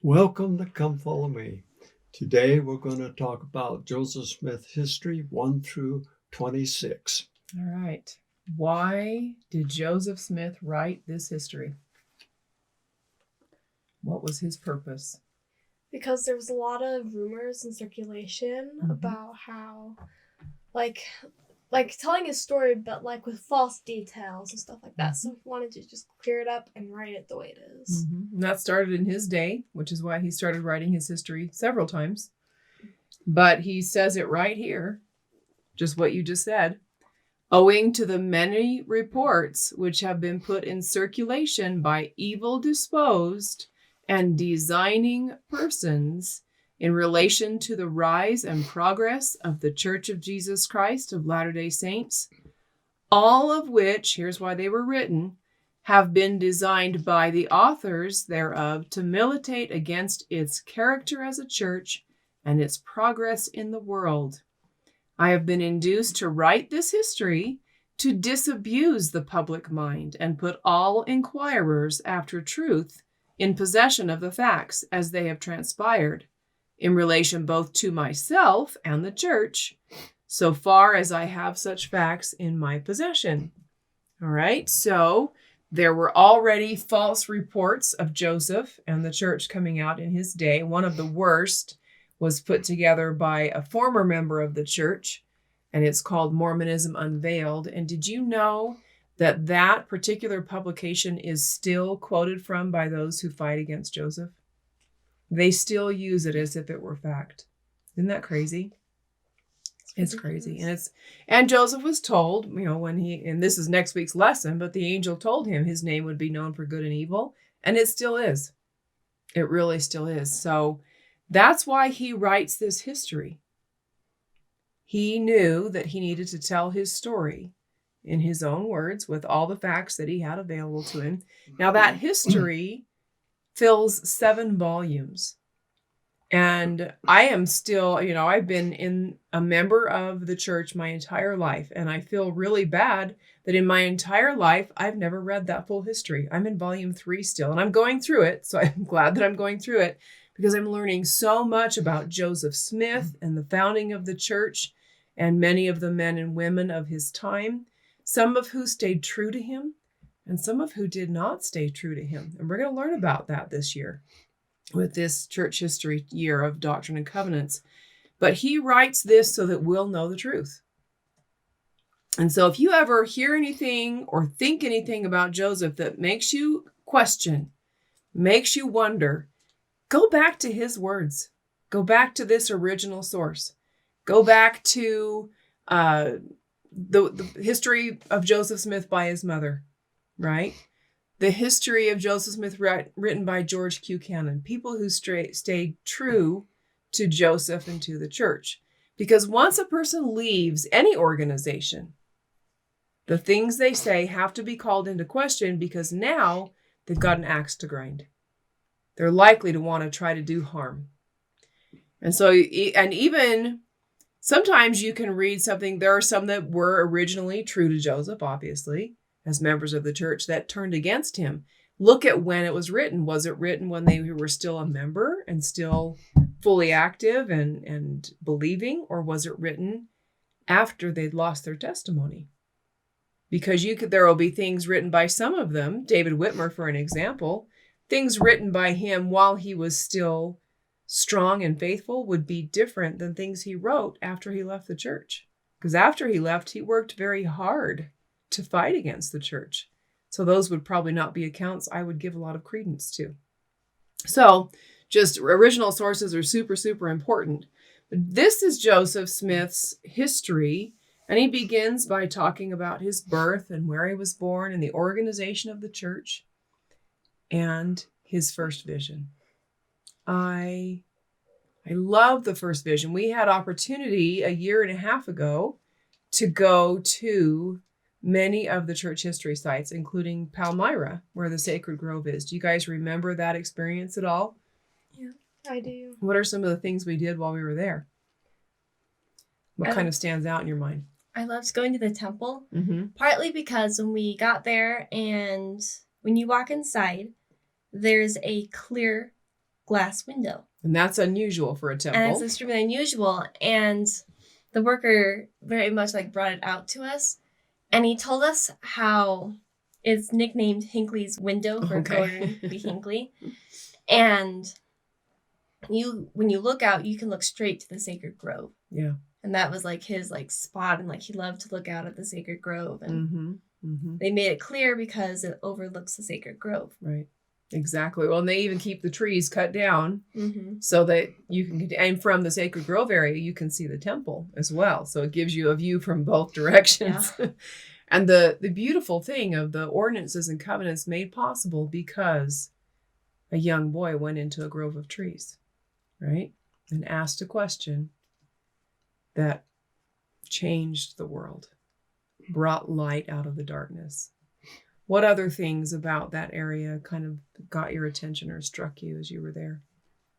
Welcome to Come Follow Me. Today we're going to talk about Joseph Smith history 1 through 26. All right. Why did Joseph Smith write this history? What was his purpose? Because there was a lot of rumors in circulation about how, like telling his story, but with false details and stuff like that. So he wanted to just clear it up and write it the way it is. And that started in his day, which is why he started writing his history several times. But he says it right here, just what you just said. Owing to the many reports which have been put in circulation by evil disposed and designing persons in relation to the rise and progress of the Church of Jesus Christ of Latter-day Saints, all of which, here's why they were written, have been designed by the authors thereof to militate against its character as a church and its progress in the world. I have been induced to write this history to disabuse the public mind and put all inquirers after truth in possession of the facts as they have transpired, in relation both to myself and the church, so far as I have such facts in my possession. All right, so there were already false reports of Joseph and the church coming out in his day. One of the worst was put together by a former member of the church, and it's called Mormonism Unveiled. And did you know that that particular publication is still quoted from by those who fight against Joseph? They still use it as if it were fact. Isn't that crazy? It's crazy. And Joseph was told, and this is next week's lesson, but the angel told him his name would be known for good and evil, and it still is. It really still is. So that's why he writes this history. He knew that he needed to tell his story in his own words with all the facts that he had available to him. Now that history fills 7 volumes. And I am still, I've been a member of the church my entire life, and I feel really bad that in my entire life, I've never read that full history. I'm in volume 3 still, and I'm going through it. So I'm glad that I'm going through it because I'm learning so much about Joseph Smith and the founding of the church and many of the men and women of his time, some of who stayed true to him and some of who did not stay true to him. And we're going to learn about that this year with this church history year of Doctrine and Covenants. But he writes this so that we'll know the truth. And so if you ever hear anything or think anything about Joseph that makes you question, makes you wonder, go back to his words. Go back to this original source. Go back to the history of Joseph Smith by his mother, right? The history of Joseph Smith written by George Q. Cannon, people who stayed true to Joseph and to the church. Because once a person leaves any organization, the things they say have to be called into question because now they've got an axe to grind. They're likely to want to try to do harm. And so, and even sometimes you can read something, there are some that were originally true to Joseph, obviously, as members of the church that turned against him. Look at when it was written. Was it written when they were still a member and still fully active and believing, or was it written after they'd lost their testimony? Because there will be things written by some of them, David Whitmer, for an example, things written by him while he was still strong and faithful would be different than things he wrote after he left the church. Because after he left, he worked very hard to fight against the church. So those would probably not be accounts I would give a lot of credence to. So just original sources are super, super important. But this is Joseph Smith's history, and he begins by talking about his birth and where he was born and the organization of the church and his first vision. I love the first vision. We had opportunity a year and a half ago to go to many of the church history sites, including Palmyra, where the Sacred Grove is. Do you guys remember that experience at all? Yeah, I do. What are some of the things we did while we were there? What kind of stands out in your mind? I loved going to the temple, Mm-hmm. partly because when we got there and when you walk inside, there's a clear glass window. And that's unusual for a temple. And it's extremely unusual. And the worker very much like brought it out to us. And he told us how it's nicknamed Hinckley's window for Gordon B. Hinckley. And when you look out, you can look straight to the sacred grove. Yeah. And that was like his like spot, and like he loved to look out at the sacred grove. And Mm-hmm. they made it clear because it overlooks the sacred grove. Right. Exactly. Well, and they even keep the trees cut down Mm-hmm. so that you can, and from the sacred grove area, you can see the temple as well. So it gives you a view from both directions. Yeah. And the beautiful thing of the ordinances and covenants made possible because a young boy went into a grove of trees, right? And asked a question that changed the world, brought light out of the darkness. What other things about that area kind of got your attention or struck you as you were there?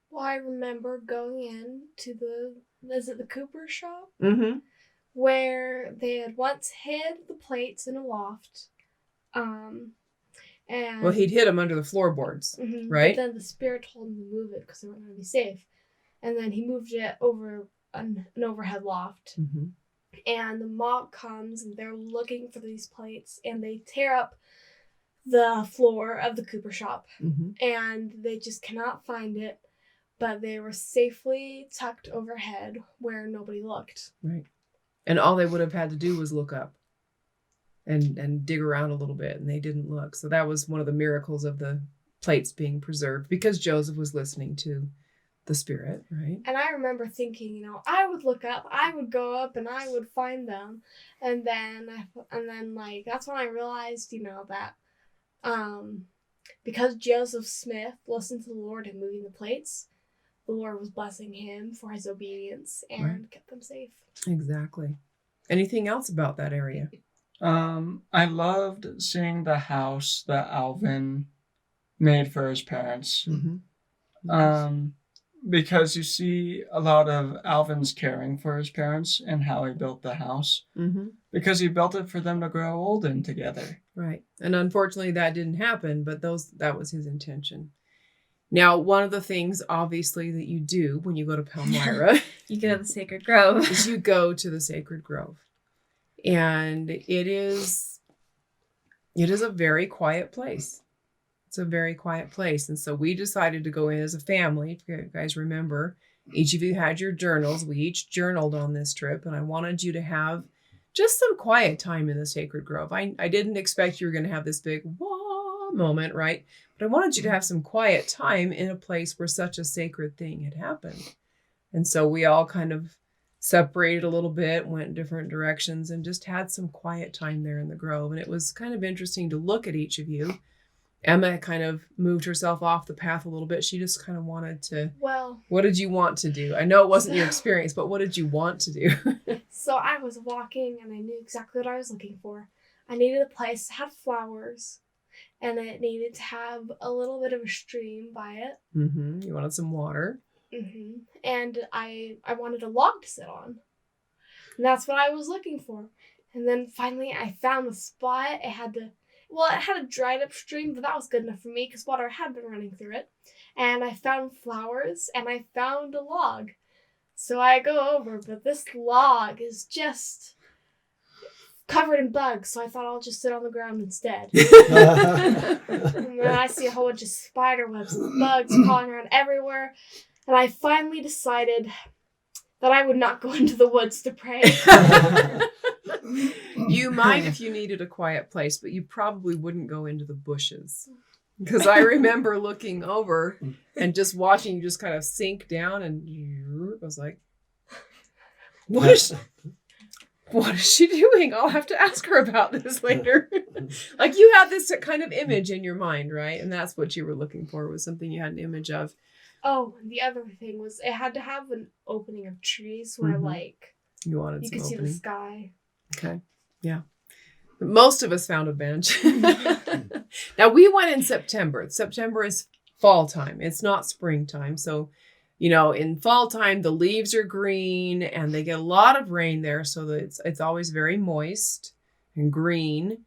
Well, I remember going in to the Cooper shop? Mm-hmm. Where they had once hid the plates in a loft. And well, he'd hid them under the floorboards, right? But then the spirit told him to move it because they weren't going to be safe. And then he moved it over an overhead loft. Mm-hmm. And the mob comes and they're looking for these plates and they tear up the floor of the Cooper shop. Mm-hmm. And they just cannot find it. But they were safely tucked overhead where nobody looked. Right. And all they would have had to do was look up and dig around a little bit, and they didn't look. So that was one of the miracles of the plates being preserved because Joseph was listening to the Spirit, right? And I remember thinking, I would look up, I would go up, and I would find them. And then like, that's when I realized, that because Joseph Smith listened to the Lord in moving the plates, the Lord was blessing him for his obedience and kept them safe. Exactly. Anything else about that area? I loved seeing the house that Alvin made for his parents. Mm-hmm. Because you see a lot of Alvin's caring for his parents and how he built the house. Mm-hmm. Because he built it for them to grow old in together. Right. And unfortunately that didn't happen, but that was his intention. Now, one of the things, obviously, that you do when you go to Palmyra... you go to the sacred grove. ...is you go to the sacred grove. And it is a very quiet place. It's a very quiet place. And so we decided to go in as a family. If you guys remember, each of you had your journals. We each journaled on this trip. And I wanted you to have just some quiet time in the sacred grove. I didn't expect you were going to have this big wah moment, right? But I wanted you to have some quiet time in a place where such a sacred thing had happened. And so we all kind of separated a little bit, went in different directions, and just had some quiet time there in the grove. And it was kind of interesting to look at each of you. Emma kind of moved herself off the path a little bit. She just kind of wanted to... Well... What did you want to do? I know it wasn't your experience, but what did you want to do? So I was walking, and I knew exactly what I was looking for. I needed a place that had flowers. And it needed to have a little bit of a stream by it. Mm-hmm. You wanted some water. Mm-hmm. And I wanted a log to sit on. And that's what I was looking for. And then finally I found the spot. It had a dried up stream, but that was good enough for me because water had been running through it. And I found flowers and I found a log. So I go over, but this log is just... covered in bugs, so I thought I'll just sit on the ground instead. And then I see a whole bunch of spider webs and bugs crawling around everywhere, and I finally decided that I would not go into the woods to pray. You might if you needed a quiet place, but you probably wouldn't go into the bushes. Because I remember looking over and just watching you just kind of sink down, and I was like, what is she doing? I'll have to ask her about this later. Like you had this kind of image in your mind, right? And that's what you were looking for, was something you had an image of. Oh, the other thing was it had to have an opening of trees where you wanted you some could see opening. the sky. Okay. Yeah. But most of us found a bench. Now we went in September. September is fall time. It's not springtime. So in fall time, the leaves are green and they get a lot of rain there. So that it's always very moist and green.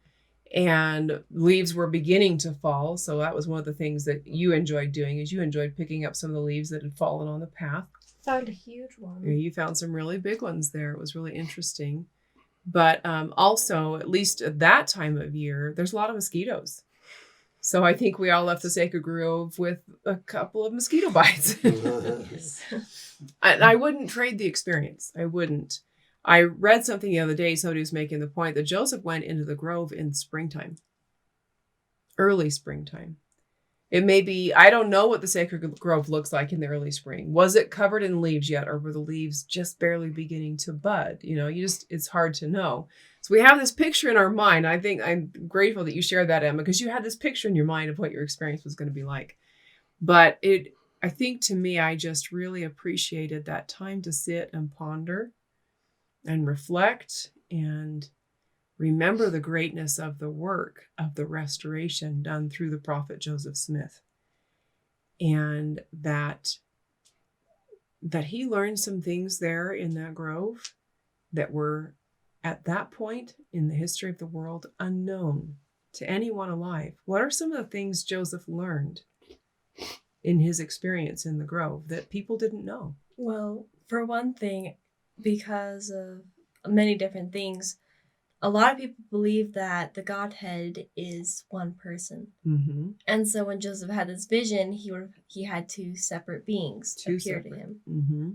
and leaves were beginning to fall. So that was one of the things that you enjoyed doing, is you enjoyed picking up some of the leaves that had fallen on the path. Found a huge one. You found some really big ones there. It was really interesting. But also, at least at that time of year, there's a lot of mosquitoes. So I think we all left the Sacred Grove with a couple of mosquito bites. And I wouldn't trade the experience. I wouldn't. I read something the other day, somebody was making the point that Joseph went into the grove in springtime, early springtime. It may be, I don't know what the Sacred Grove looks like in the early spring. Was it covered in leaves yet, or were the leaves just barely beginning to bud? It's hard to know. So we have this picture in our mind. I think I'm grateful that you shared that, Emma, because you had this picture in your mind of what your experience was going to be like. But I think to me, I just really appreciated that time to sit and ponder and reflect and remember the greatness of the work of the restoration done through the prophet Joseph Smith. And that he learned some things there in that grove that were at that point in the history of the world unknown to anyone alive. What are some of the things Joseph learned in his experience in the grove that people didn't know? Well, for one thing, because of many different things, a lot of people believe that the Godhead is one person. Mm-hmm. And so when Joseph had this vision, he had two separate beings appear to him. Mm-hmm.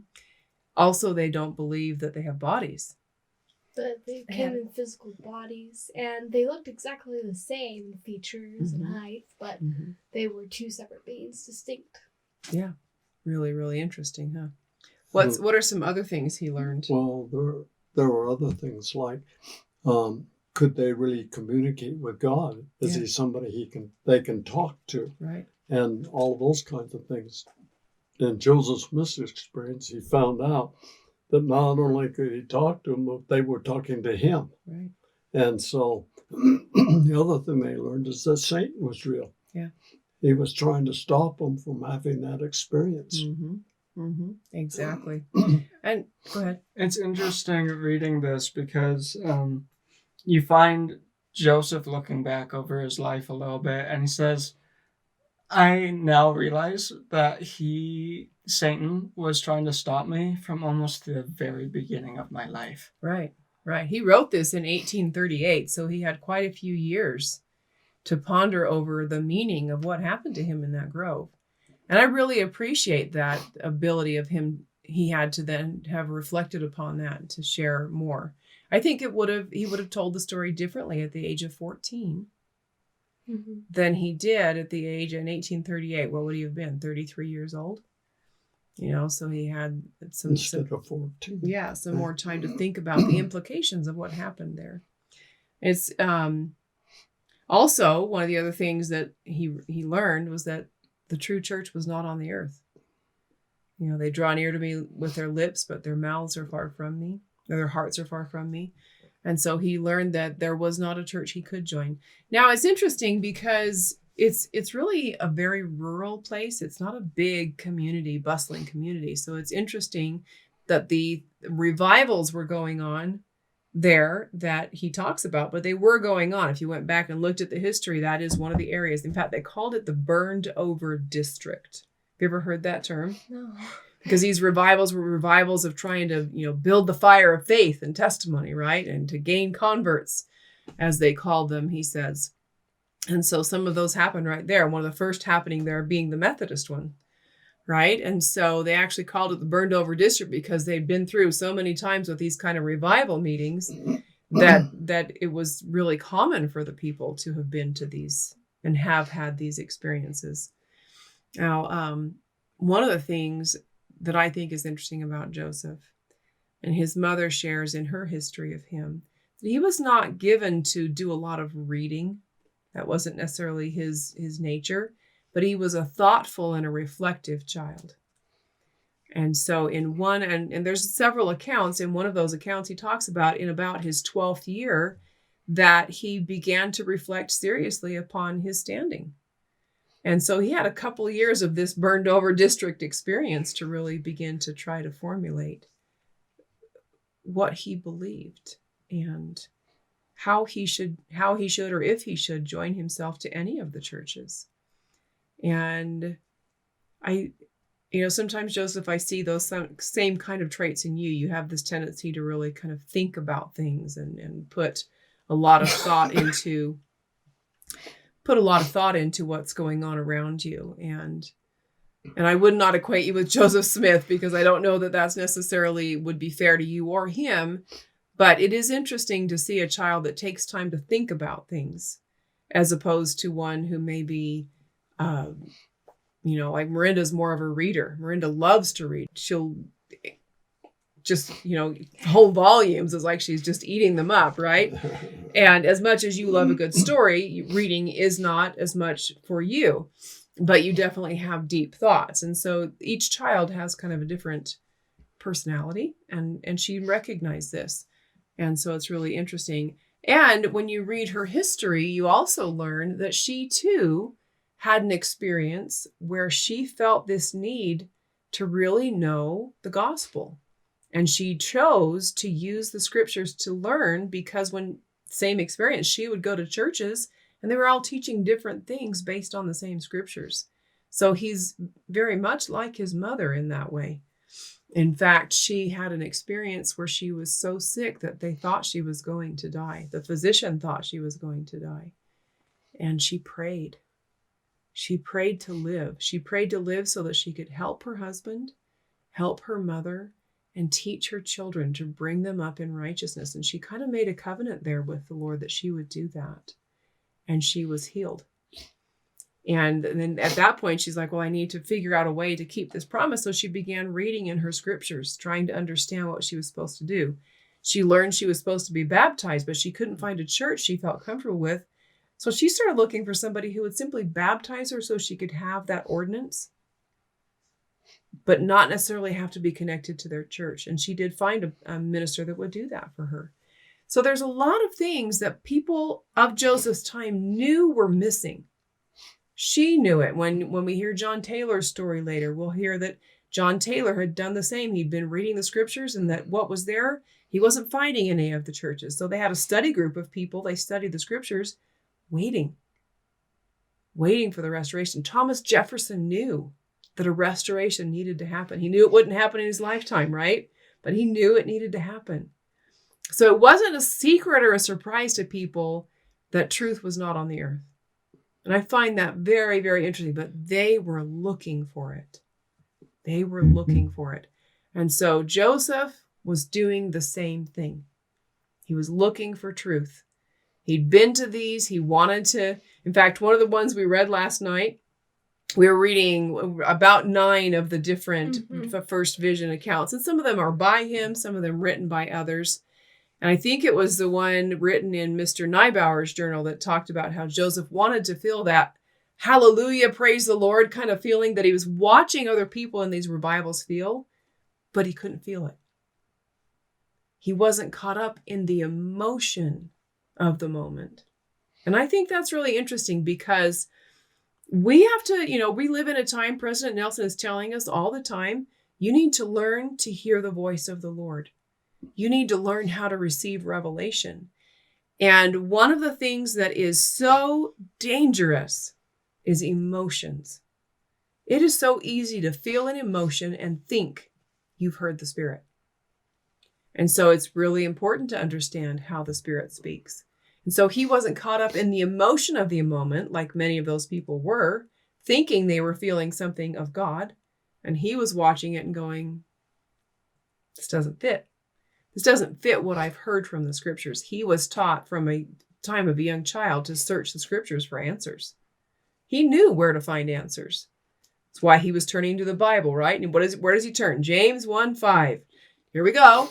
Also, they don't believe that they have bodies. But they came in physical bodies, and they looked exactly the same in features and height, but they were two separate beings, distinct. Yeah, really, really interesting, huh? What are some other things he learned? Well, there were other things like, could they really communicate with God? Is he somebody they can talk to? Right. And all of those kinds of things. In Joseph Smith's experience, he found out that not only could he talk to them, but they were talking to him. Right. And so the other thing they learned is that Satan was real. Yeah. He was trying to stop them from having that experience. Mm-hmm. Mm-hmm. Exactly. And go ahead. It's interesting reading this because you find Joseph looking back over his life a little bit, and he says, I now realize that Satan was trying to stop me from almost the very beginning of my life. Right. He wrote this in 1838, so he had quite a few years to ponder over the meaning of what happened to him in that grove. And I really appreciate that ability of him. He had to then have reflected upon that and to share more. I think he would have told the story differently at the age of 14 than he did at the age in 1838. What would he have been? 33 years old? So he had some instead of 14. Yeah, some more time to think about the implications of what happened there. It's also one of the other things that he learned was that the true church was not on the earth. They draw near to me with their lips, but their mouths are far from me, or their hearts are far from me. And so he learned that there was not a church he could join. Now, it's interesting because it's really a very rural place. It's not a big community, bustling community. So it's interesting that the revivals were going on there that he talks about, but they were going on. If you went back and looked at the history, that is one of the areas. In fact, they called it the burned over district. Have you ever heard that term? No. Because these revivals were revivals of trying to, build the fire of faith and testimony, right? And to gain converts, as they called them, he says. And so some of those happened right there. One of the first happening there being the Methodist one, right? And so they actually called it the burned over district because they'd been through so many times with these kind of revival meetings that it was really common for the people to have been to these and have had these experiences. Now, one of the things that I think is interesting about Joseph, and his mother shares in her history of him, that he was not given to do a lot of reading. That wasn't necessarily his nature, but he was a thoughtful and a reflective child. And so and there's several accounts. In one of those accounts, he talks about in about his 12th year that he began to reflect seriously upon his standing. And so he had a couple of years of this burned over district experience to really begin to try to formulate what he believed and how he should or if he should join himself to any of the churches. And sometimes, Joseph, I see those same kind of traits in you. You have this tendency to really kind of think about things and put a lot of thought into what's going on around you. And I would not equate you with Joseph Smith, because I don't know that that's necessarily would be fair to you or him. But it is interesting to see a child that takes time to think about things, as opposed to one who maybe, like Miranda's more of a reader. Miranda loves to read. She'll just, whole volumes is like she's just eating them up, right? And as much as you love a good story, reading is not as much for you, but you definitely have deep thoughts. And so each child has kind of a different personality, and she recognized this. And so it's really interesting. And when you read her history, you also learn that she too had an experience where she felt this need to really know the gospel. And she chose to use the scriptures to learn, because same experience, she would go to churches and they were all teaching different things based on the same scriptures. So he's very much like his mother in that way. In fact, she had an experience where she was so sick that they thought she was going to die. The physician thought she was going to die. And she prayed. She prayed to live. She prayed to live so that she could help her husband, help her mother, and teach her children to bring them up in righteousness. And she kind of made a covenant there with the Lord that she would do that. And she was healed. And then at that point, she's like, well, I need to figure out a way to keep this promise. So she began reading in her scriptures, trying to understand what she was supposed to do. She learned she was supposed to be baptized, but she couldn't find a church she felt comfortable with. So she started looking for somebody who would simply baptize her so she could have that ordinance, but not necessarily have to be connected to their church. And she did find a minister that would do that for her. So there's a lot of things that people of Joseph's time knew were missing. She knew it. When we hear John Taylor's story later, we'll hear that John Taylor had done the same. He'd been reading the scriptures, and that what was there, he wasn't finding in any of the churches. So they had a study group of people. They studied the scriptures, waiting for the restoration. Thomas Jefferson knew that a restoration needed to happen. He knew it wouldn't happen in his lifetime, right? But he knew it needed to happen. So it wasn't a secret or a surprise to people that truth was not on the earth. And I find that very, very interesting, but they were looking for it. They were looking for it. And so Joseph was doing the same thing. He was looking for truth. He'd been to these. He wanted to. In fact, one of the ones we read last night, we were reading about 9 of the different first vision accounts. And some of them are by him, some of them written by others. And I think it was the one written in Mr. Neubauer's journal that talked about how Joseph wanted to feel that hallelujah, praise the Lord kind of feeling that he was watching other people in these revivals feel, but he couldn't feel it. He wasn't caught up in the emotion of the moment. And I think that's really interesting, because we have to, we live in a time, President Nelson is telling us all the time, you need to learn to hear the voice of the Lord. You need to learn how to receive revelation. And one of the things that is so dangerous is emotions. It is so easy to feel an emotion and think you've heard the Spirit. And so it's really important to understand how the Spirit speaks. And so he wasn't caught up in the emotion of the moment, like many of those people were, thinking they were feeling something of God. And he was watching it and going, this doesn't fit. This doesn't fit what I've heard from the scriptures. He was taught from a time of a young child to search the scriptures for answers. He knew where to find answers. That's why he was turning to the Bible, right? And where does he turn? James 1:5. Here we go.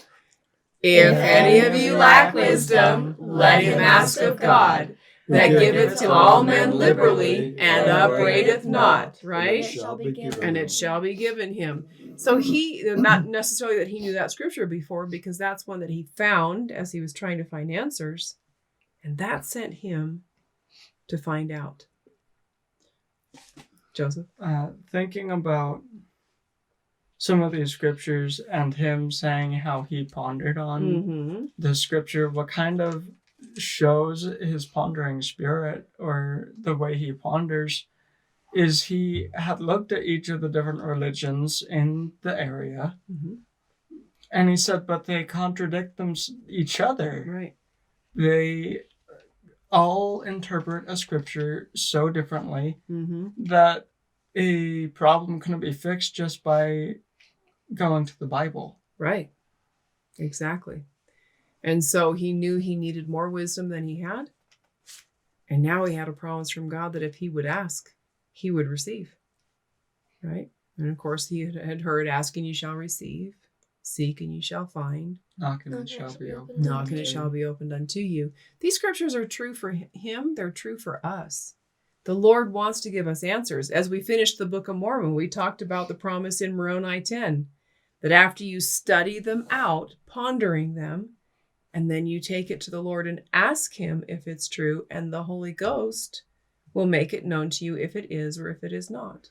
If any of you lack wisdom, let him ask of God, that giveth to all men liberally and upbraideth not, right? And it shall be given him. So he, not necessarily that he knew that scripture before, because that's one that he found as he was trying to find answers. And that sent him to find out. Joseph? Thinking about some of these scriptures and him saying how he pondered on the scripture, what kind of shows his pondering spirit, or the way he ponders, is he had looked at each of the different religions in the area, and he said, but they contradict each other. Right. They all interpret a scripture so differently that a problem couldn't be fixed just by going to the Bible. Right. Exactly. And so he knew he needed more wisdom than he had. And now he had a promise from God that if he would ask, he would receive. Right? And of course, he had heard, ask and you shall receive, seek and you shall find, Knock and it shall be opened. knock and it shall be opened unto you. These scriptures are true for him. They're true for us. The Lord wants to give us answers. As we finished the Book of Mormon, we talked about the promise in Moroni 10, that after you study them out, pondering them, and then you take it to the Lord and ask him if it's true, and the Holy Ghost will make it known to you if it is or if it is not.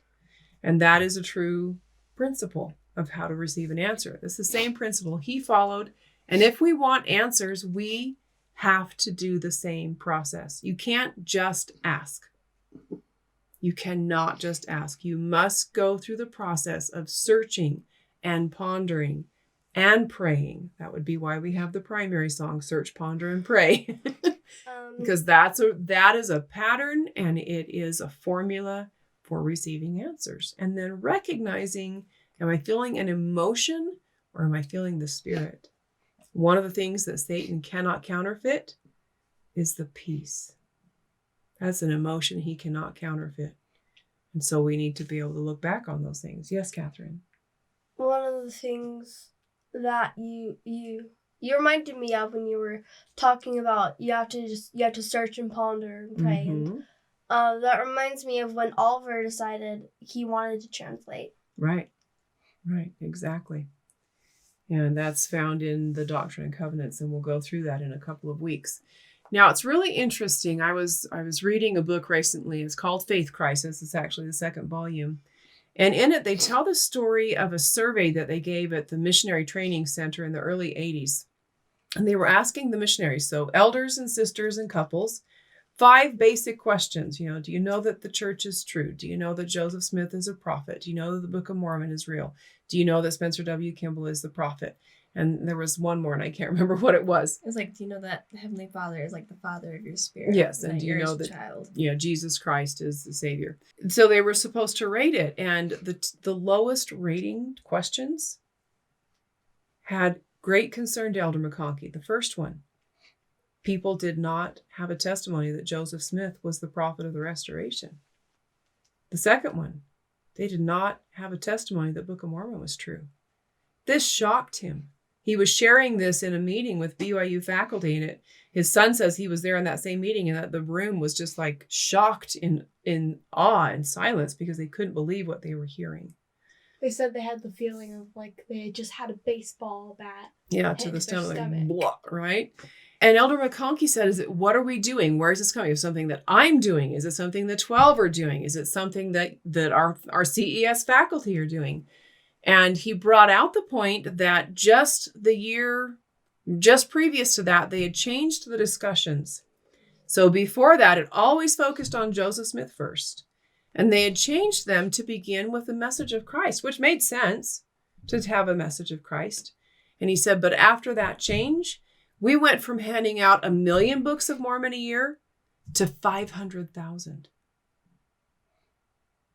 And that is a true principle of how to receive an answer. It's the same principle he followed. And if we want answers, we have to do the same process. You can't just ask. You cannot just ask. You must go through the process of searching and pondering and praying. That would be why we have the primary song, Search, Ponder, and Pray. Because that is a pattern, and it is a formula for receiving answers. And then recognizing, am I feeling an emotion or am I feeling the Spirit? One of the things that Satan cannot counterfeit is the peace. That's an emotion he cannot counterfeit. And so we need to be able to look back on those things. Yes, Catherine? One of the things that you reminded me of when you were talking about you have to search and ponder and pray. And, that reminds me of when Oliver decided he wanted to translate. Right, exactly. And that's found in the Doctrine and Covenants, and we'll go through that in a couple of weeks. Now, it's really interesting. I was reading a book recently. It's called Faith Crisis. It's actually the second volume. And in it, they tell the story of a survey that they gave at the Missionary Training Center in the early 80s. And they were asking the missionaries, so elders and sisters and couples, 5 basic questions. Do you know that the church is true? Do you know that Joseph Smith is a prophet? Do you know that the Book of Mormon is real? Do you know that Spencer W. Kimball is the prophet? And there was one more, and I can't remember what it was. It was like, do you know that the Heavenly Father is like the Father of your spirit? Yes, and do you know that child? Jesus Christ is the Savior? So they were supposed to rate it, and the lowest rating questions had great concern to Elder McConkie. The first one, people did not have a testimony that Joseph Smith was the prophet of the Restoration. The second one, they did not have a testimony that Book of Mormon was true. This shocked him. He was sharing this in a meeting with BYU faculty, and his son says he was there in that same meeting, and that the room was just like shocked in awe and silence because they couldn't believe what they were hearing. They said they had the feeling of like they just had a baseball bat. Yeah, to the stomach. Like, blah, right? And Elder McConkie said, what are we doing? Where is this coming? Is it something that I'm doing? Is it something the 12 are doing? Is it something that our CES faculty are doing? And he brought out the point that just previous to that, they had changed the discussions. So before that, it always focused on Joseph Smith first. And they had changed them to begin with the message of Christ, which made sense to have a message of Christ. And he said, but after that change, we went from handing out 1 million books of Mormon a year to 500,000.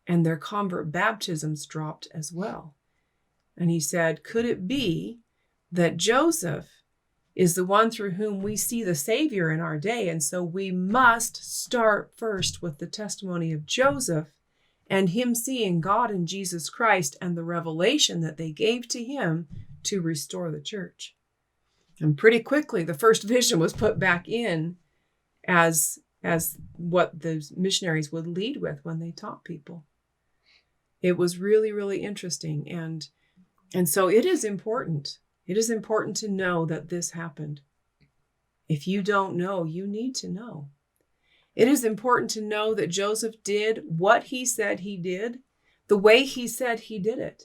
And their convert baptisms dropped as well. And he said, could it be that Joseph is the one through whom we see the Savior in our day? And so we must start first with the testimony of Joseph and him seeing God in Jesus Christ and the revelation that they gave to him to restore the church. And pretty quickly, the first vision was put back in as what the missionaries would lead with when they taught people. It was really, really interesting. And so it is important. It is important to know that this happened. If you don't know, you need to know. It is important to know that Joseph did what he said he did, the way he said he did it.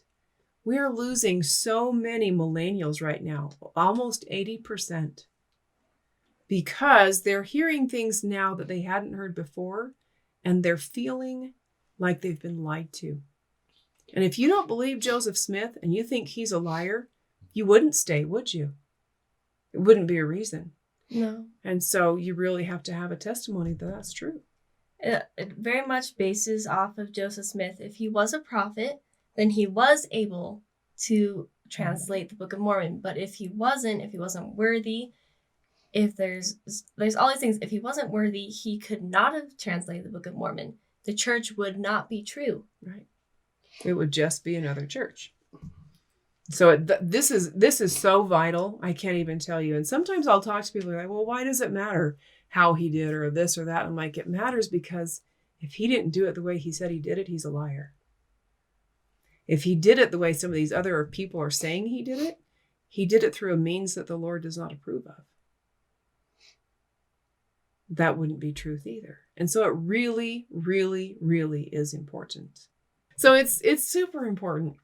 We are losing so many millennials right now, almost 80%. because they're hearing things now that they hadn't heard before, and they're feeling like they've been lied to. And if you don't believe Joseph Smith and you think he's a liar, you wouldn't stay, would you? It wouldn't be a reason. No. And so you really have to have a testimony that that's true. It very much bases off of Joseph Smith. If he was a prophet, then he was able to translate the Book of Mormon. But if he wasn't worthy, if there's all these things, if he wasn't worthy, he could not have translated the Book of Mormon. The church would not be true. Right. It would just be another church. So this is so vital. I can't even tell you. And sometimes I'll talk to people like, well, why does it matter how he did or this or that? I'm like, it matters because if he didn't do it the way he said he did it, he's a liar. If he did it the way some of these other people are saying he did it through a means that the Lord does not approve of. That wouldn't be truth either. And so it really, really, really is important. So it's super important.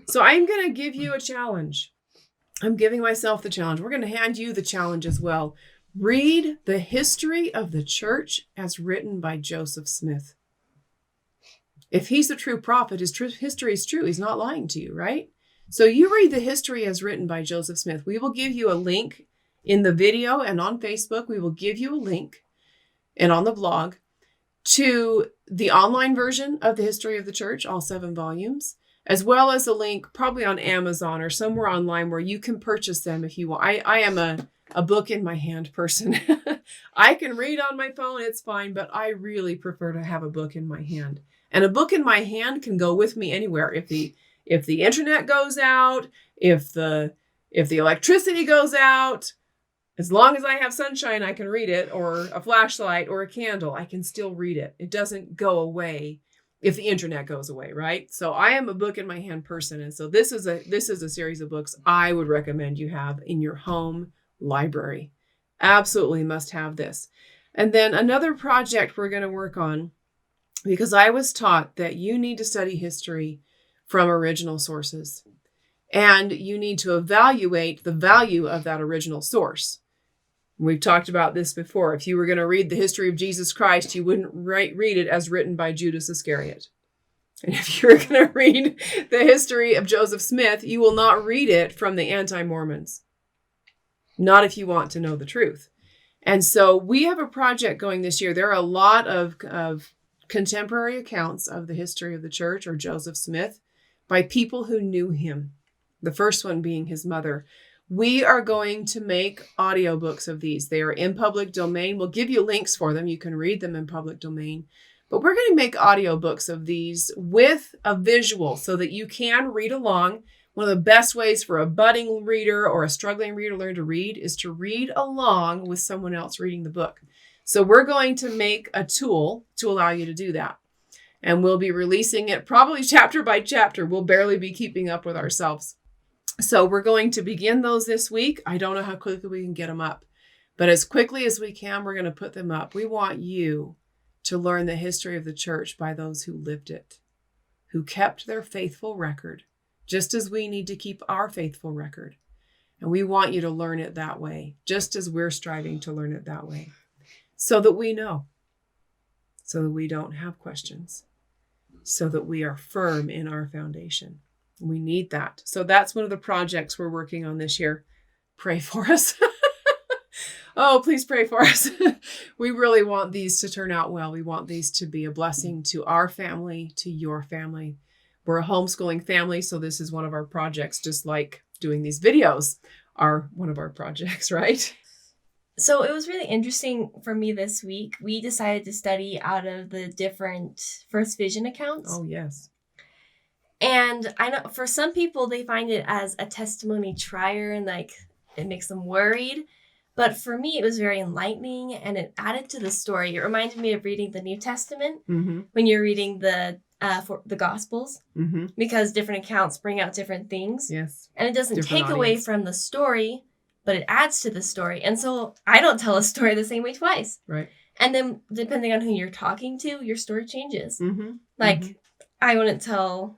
So I'm going to give you a challenge. I'm giving myself the challenge. We're going to hand you the challenge as well. Read the history of the church as written by Joseph Smith. If he's the true prophet, his history is true. He's not lying to you, right? So you read the history as written by Joseph Smith. We will give you a link in the video and on Facebook. We will give you a link and on the blog to the online version of the history of the church, all 7 volumes, as well as a link probably on Amazon or somewhere online where you can purchase them if you want. I am a book in my hand person. I can read on my phone, it's fine, but I really prefer to have a book in my hand. And a book in my hand can go with me anywhere. If the internet goes out, if the electricity goes out, as long as I have sunshine, I can read it, or a flashlight or a candle, I can still read it. It doesn't go away if the internet goes away, right? So I am a book in my hand person. And so this is a series of books I would recommend you have in your home library. Absolutely must have this. And then another project we're going to work on, because I was taught that you need to study history from original sources. And you need to evaluate the value of that original source. We've talked about this before. If you were going to read the history of Jesus Christ, you wouldn't read it as written by Judas Iscariot. And if you're going to read the history of Joseph Smith, you will not read it from the anti-Mormons. Not if you want to know the truth. And so we have a project going this year. There are a lot of contemporary accounts of the history of the church or Joseph Smith by people who knew him. The first one being his mother. We are going to make audiobooks of these. They are in public domain. We'll give you links for them. You can read them in public domain. But we're going to make audiobooks of these with a visual so that you can read along. One of the best ways for a budding reader or a struggling reader to learn to read is to read along with someone else reading the book. So we're going to make a tool to allow you to do that. And we'll be releasing it probably chapter by chapter. We'll barely be keeping up with ourselves. So we're going to begin those this week. I don't know how quickly we can get them up, but as quickly as we can, we're going to put them up. We want you to learn the history of the church by those who lived it, who kept their faithful record, just as we need to keep our faithful record. And we want you to learn it that way, just as we're striving to learn it that way, so that we know, so that we don't have questions, so that we are firm in our foundation. We need that. So that's one of the projects we're working on this year. Pray for us. Oh, please pray for us. We really want these to turn out well. We want these to be a blessing to our family, to your family. We're a homeschooling family, so this is one of our projects, just like doing these videos are one of our projects, right? So it was really interesting for me this week. We decided to study out of the different First Vision accounts. Oh, yes. And I know for some people, they find it as a testimony trier and like it makes them worried. But for me, it was very enlightening and it added to the story. It reminded me of reading the New Testament when you're reading the Gospels, because different accounts bring out different things. Yes. And it doesn't Different take away audience. from the story, but it adds to the story. And so I don't tell a story the same way twice. Right. And then depending on who you're talking to, your story changes. Mm-hmm. Like I wouldn't tell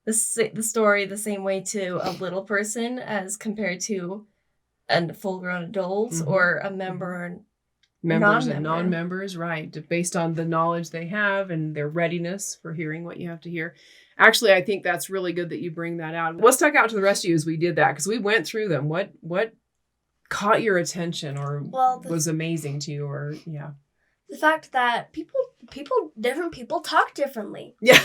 the story the same way to a little person as compared to a full-grown adult Mhm. or a member. Members and Non-member. non-members, right, based on the knowledge they have and their readiness for hearing what you have to hear. Actually, I think that's really good that you bring that out. What stuck out to the rest of you as we did that, because we went through them. What caught your attention or was amazing to you, or yeah? The fact that different people talk differently. Yeah.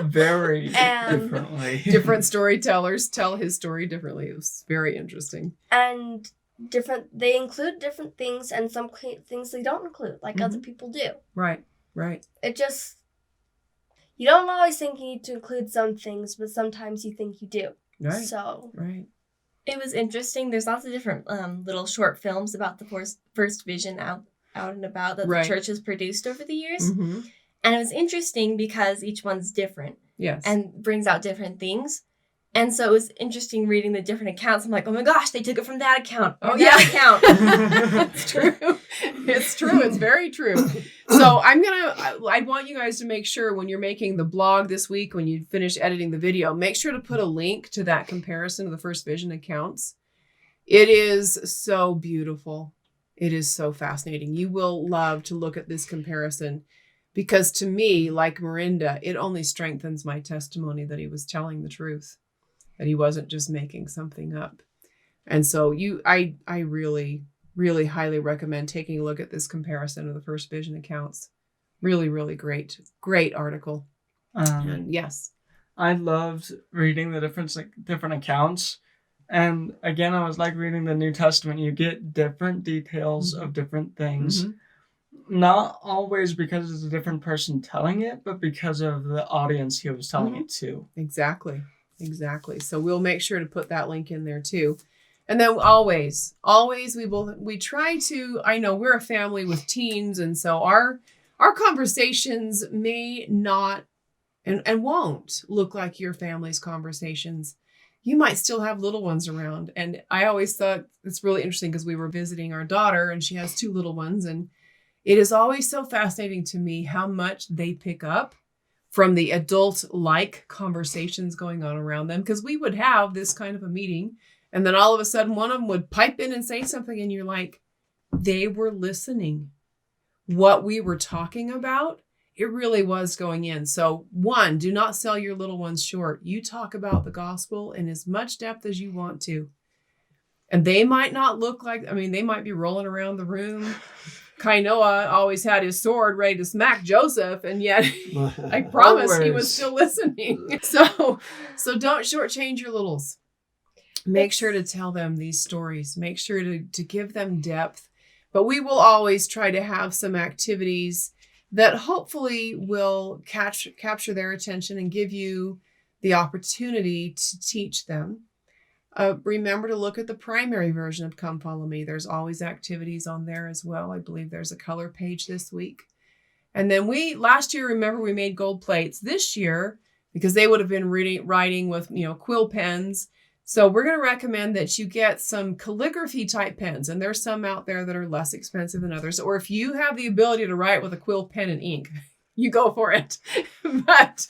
Very And- differently. Different storytellers tell his story differently. It was very interesting. And they include different things, and some things they don't include, like other Mhm. people do. Right. It just, you don't always think you need to include some things, but sometimes you think you do. Right. So, Right. It was interesting. There's lots of different little short films about the first vision out and about that Right. the church has produced over the years. Mm-hmm. And it was interesting because each one's different Yes. and brings out different things. And so it was interesting reading the different accounts. I'm like, oh my gosh, they took it from that account. Or Oh, that account. It's true. It's true. It's very true. So I want you guys to make sure when you're making the blog this week, when you finish editing the video, make sure to put a link to that comparison of the First Vision accounts. It is so beautiful. It is so fascinating. You will love to look at this comparison because to me, like Miranda, it only strengthens my testimony that he was telling the truth, that he wasn't just making something up. And so I really, really highly recommend taking a look at this comparison of the First Vision accounts. Really, really great article. And yes. I loved reading the different accounts. And again, I was like reading the New Testament. You get different details of different things. Mm-hmm. Not always because it's a different person telling it, but because of the audience he was telling it to. Exactly. So we'll make sure to put that link in there too. And then always we try to, I know we're a family with teens, and so our conversations may not and won't look like your family's conversations. You might still have little ones around. And I always thought it's really interesting because we were visiting our daughter and she has 2 little ones. And it is always so fascinating to me how much they pick up from the adult-like conversations going on around them. Because we would have this kind of a meeting and then all of a sudden one of them would pipe in and say something and you're like, they were listening. What we were talking about, it really was going in. So 1, do not sell your little ones short. You talk about the gospel in as much depth as you want to. And they might not look like, they might be rolling around the room. Kainoa always had his sword ready to smack Joseph, and yet I promise he was still listening. So don't shortchange your littles. Make sure to tell them these stories. Make sure to give them depth. But we will always try to have some activities that hopefully will capture their attention and give you the opportunity to teach them. Remember to look at the primary version of Come Follow Me. There's always activities on there as well. I believe there's a color page this week. And then last year, remember, we made gold plates. This year, because they would have been writing with, quill pens. So we're going to recommend that you get some calligraphy type pens. And there's some out there that are less expensive than others. Or if you have the ability to write with a quill pen and ink, you go for it. But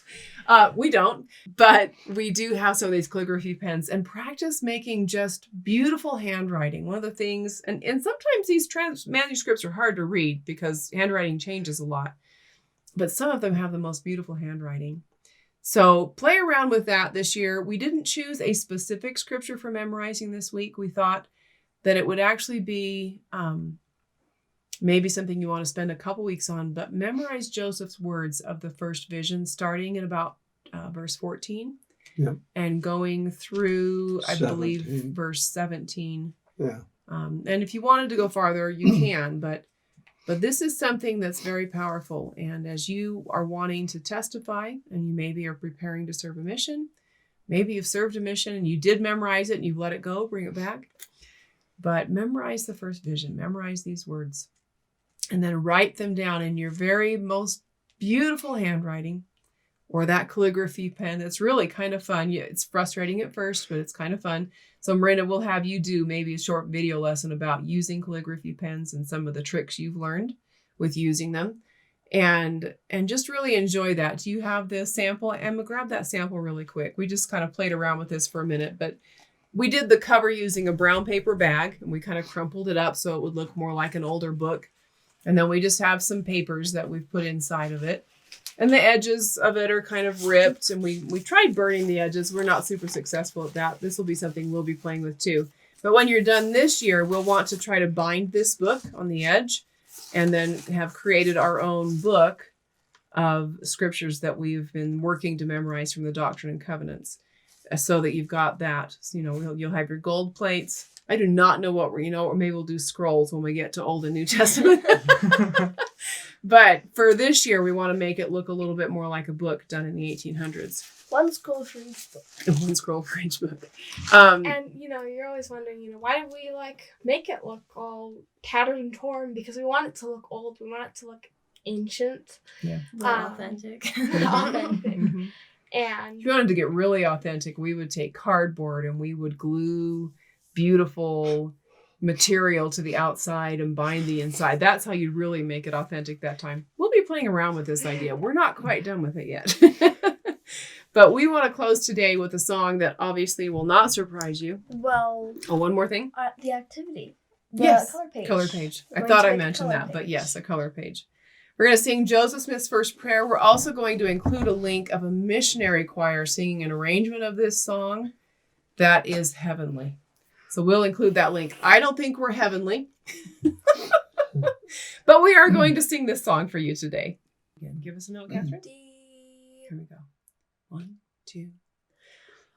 we don't. But we do have some of these calligraphy pens, and practice making just beautiful handwriting. One of the things, and sometimes these manuscripts are hard to read because handwriting changes a lot. But some of them have the most beautiful handwriting. So play around with that this year. We didn't choose a specific scripture for memorizing this week. We thought that it would actually be maybe something you want to spend a couple weeks on, but memorize Joseph's words of the first vision, starting at about verse 14 and going through, I believe, verse 17. Yeah. And if you wanted to go farther, you can, but this is something that's very powerful. And as you are wanting to testify, and you maybe are preparing to serve a mission, maybe you've served a mission and you did memorize it and you've let it go, bring it back. But memorize the first vision, memorize these words, and then write them down in your very most beautiful handwriting or that calligraphy pen. That's really kind of fun. Yeah, it's frustrating at first, but it's kind of fun. So Miranda will have you do maybe a short video lesson about using calligraphy pens and some of the tricks you've learned with using them. And just really enjoy that. Do you have the sample? Emma, grab that sample really quick. We just kind of played around with this for a minute, but we did the cover using a brown paper bag, and we kind of crumpled it up so it would look more like an older book. And then we just have some papers that we've put inside of it. And the edges of it are kind of ripped, and we tried burning the edges. We're not super successful at that. This will be something we'll be playing with too. But when you're done this year, we'll want to try to bind this book on the edge and then have created our own book of scriptures that we've been working to memorize from the Doctrine and Covenants, so that you've got that. So, you'll have your gold plates. I do not know what or maybe we'll do scrolls when we get to Old and New Testament. But for this year, we want to make it look a little bit more like a book done in the 1800s. One scroll for each book. One scroll for each book. And you're always wondering, why did we make it look all tattered and torn? Because we want it to look old. We want it to look ancient. Yeah. Authentic. Authentic. Mm-hmm. And If you wanted to get really authentic, we would take cardboard and we would glue beautiful material to the outside and bind the inside. That's how you'd really make it authentic that time. We'll be playing around with this idea. We're not quite done with it yet. But we want to close today with a song that obviously will not surprise you. Well, Oh, one more thing? the activity. The Yes. color page. Color page. We're I going thought to I make a mentioned color that, but page. yes, a color page. We're going to sing Joseph Smith's first prayer. We're also going to include a link of a missionary choir singing an arrangement of this song that is heavenly. So we'll include that link. I don't think we're heavenly, but we are going to sing this song for you today. Again, give us a note, Catherine. Here we go. 1, 2.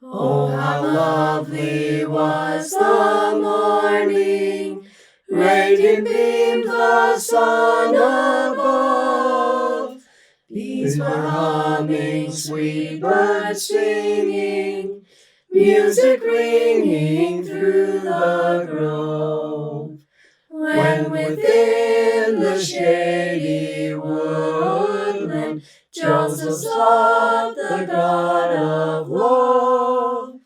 Oh, how lovely was the morning, radiant beamed the sun above. Bees were humming, sweet birds singing, music ringing through the grove. When within the shady woodland Joseph sought the God of love.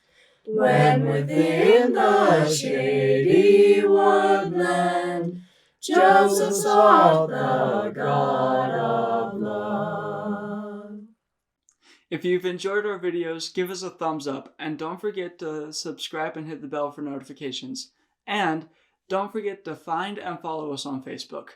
When within the shady woodland Joseph sought the God of love. If you've enjoyed our videos, give us a thumbs up, and don't forget to subscribe and hit the bell for notifications. And don't forget to find and follow us on Facebook.